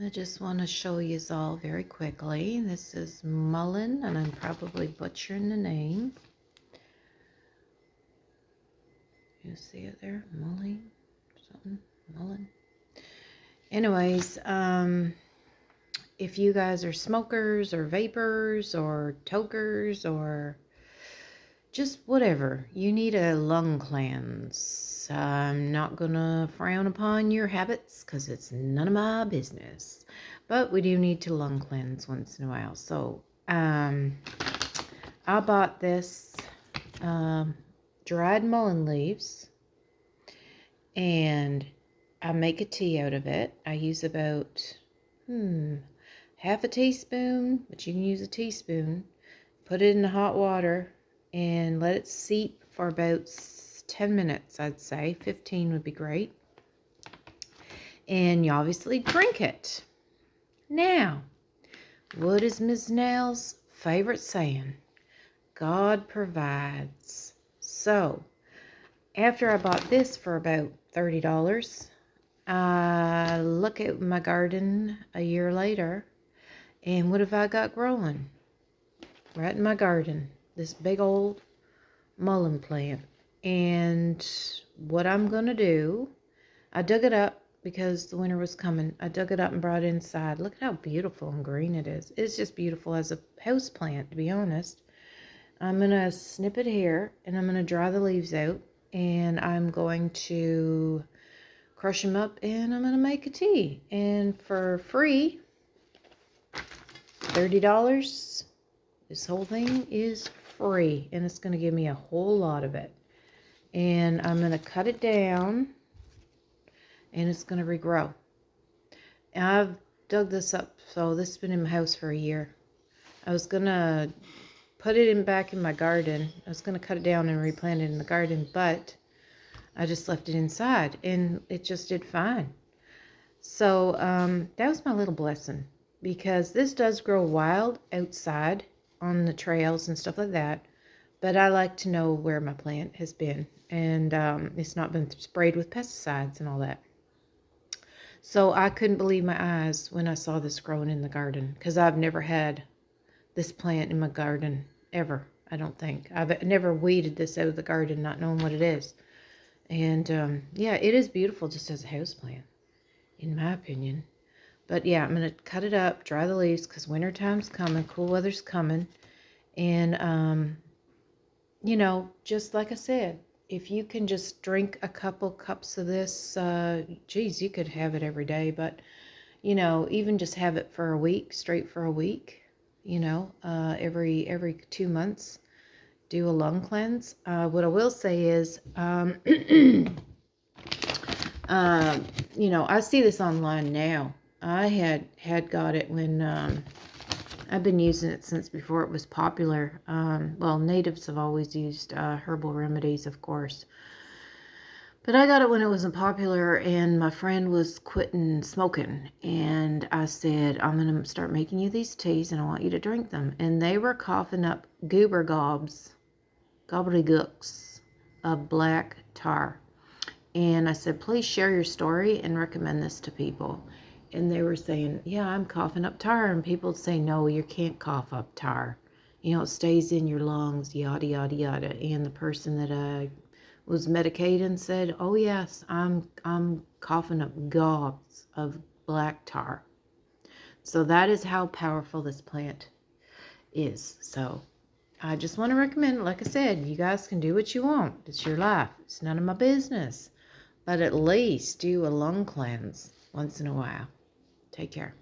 I just want to show you all very quickly. This is mullein, and I'm probably butchering the name. You see it there? Mullein? Something? Mullein? Anyways, if you guys are smokers or vapors or tokers or just whatever, you need a lung cleanse. I'm not going to frown upon your habits because it's none of my business. But we do need to lung cleanse once in a while. So, I bought this dried mullein leaves, and I make a tea out of it. I use about half a teaspoon, but you can use a teaspoon. Put it in the hot water and let it seep for about 10 minutes, I'd say. 15 would be great. And you obviously drink it. Now, what is Ms. Nell's favorite saying? God provides. So, after I bought this for about $30, I look at my garden a year later, and what have I got growing? Right in my garden, this big old mullein plant. And what I'm going to do, I dug it up because the winter was coming. I dug it up and brought it inside. Look at how beautiful and green it is. It's just beautiful as a house plant, to be honest. I'm going to snip it here, and I'm going to dry the leaves out, and I'm going to crush them up, and I'm going to make a tea. And for free, $30, this whole thing is free, and it's going to give me a whole lot of it. And I'm going to cut it down, and it's going to regrow. And I've dug this up, so this has been in my house for a year. I was going to put it back in my garden. I was going to cut it down and replant it in the garden, but I just left it inside, and it just did fine. So that was my little blessing, because this does grow wild outside on the trails and stuff like that, but I like to know where my plant has been, and it's not been sprayed with pesticides and all that. So I couldn't believe my eyes when I saw this growing in the garden, because I've never had this plant in my garden ever, I don't think. I've never weeded this out of the garden not knowing what it is. And yeah, it is beautiful just as a house plant, in my opinion. But yeah, I'm going to cut it up, dry the leaves, because winter time's coming, cool weather's coming. And, you know, just like I said, if you can just drink a couple cups of this, geez, you could have it every day. But, you know, even just have it for a week, straight for a week, you know, every 2 months, do a lung cleanse. What I will say is, you know, I see this online now. I had got it when I've been using it since before it was popular. Well, natives have always used herbal remedies, of course. But I got it when it wasn't popular, and my friend was quitting smoking. And I said, I'm going to start making you these teas, and I want you to drink them. And they were coughing up gobbledygooks of black tar. And I said, please share your story and recommend this to people. And they were saying, yeah, I'm coughing up tar. And people would say, no, you can't cough up tar. You know, it stays in your lungs, yada, yada, yada. And the person that I was medicating said, oh, yes, I'm coughing up gobs of black tar. So that is how powerful this plant is. So I just want to recommend, like I said, you guys can do what you want. It's your life. It's none of my business. But at least do a lung cleanse once in a while. Take care.